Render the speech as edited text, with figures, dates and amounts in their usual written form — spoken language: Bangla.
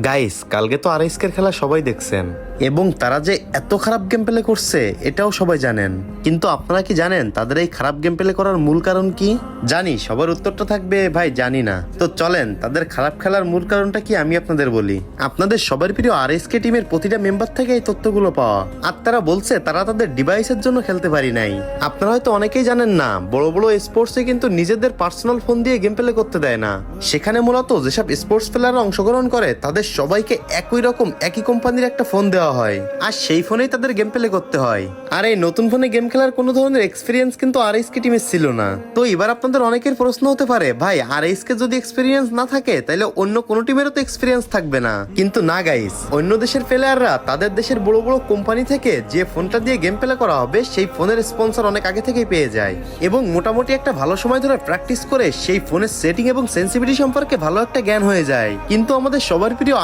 গাইস, কালকে তো আরএসকের খেলা সবাই দেখছেন এবং তারা যে এত খারাপ গেম প্লে করছে এটাও সবাই জানেন। কিন্তু আপনারা কি জানেন তাদের এই খারাপ গেম প্লে করার মূল কারণ কি? জানি সবার উত্তরটা থাকবে ভাই জানি না। তো চলেন তাদের খারাপ খেলার মূল কারণটা কি আমি আপনাদের বলি। আপনাদের সবার প্রিয় আরএসকে টিমের প্রতিটা মেম্বার থেকে এই তথ্যগুলো পাওয়া। আর তারা বলছে তারা তাদের ডিভাইসের জন্য খেলতে পারি নাই। আপনারা হয়তো অনেকেই জানেন না, বড় বড় স্পোর্টসে কিন্তু নিজেদের পার্সোনাল ফোন দিয়ে গেম প্লে করতে দেয় না। সেখানে মূলত যেসব স্পোর্টস প্লেয়াররা অংশগ্রহণ করে তাদের সবাইকে একই রকম একই কোম্পানির একটা ফোন দেওয়া হয়, আর সেই ফোনেই তাদের গেম প্লে করতে হয়। আর এই নতুন ফোনে গেম খেলার কোনো ধরনের এক্সপিরিয়েন্স কিন্তু আরএসকে টিমের ছিল না। তো এবার আপনাদের অনেকের প্রশ্ন হতে পারে, ভাই আরএসকে যদি এক্সপিরিয়েন্স না থাকে তাহলে অন্য কোনো টিমেরও তো এক্সপিরিয়েন্স থাকবে না। কিন্তু না গাইস, অন্য দেশের প্লেয়াররা তাদের দেশের বড় বড় কোম্পানি থেকে যে ফোনটা দিয়ে গেম প্লে করা হবে সেই ফোনের স্পন্সর অনেক আগে থেকেই পেয়ে যায় এবং মোটামুটি একটা ভালো সময় ধরে প্র্যাকটিস করে সেই ফোনের সেটিং এবং সেন্সিটিভিটি সম্পর্কে ভালো একটা জ্ঞান হয়ে যায়। কিন্তু আমাদের সবার প্রিয়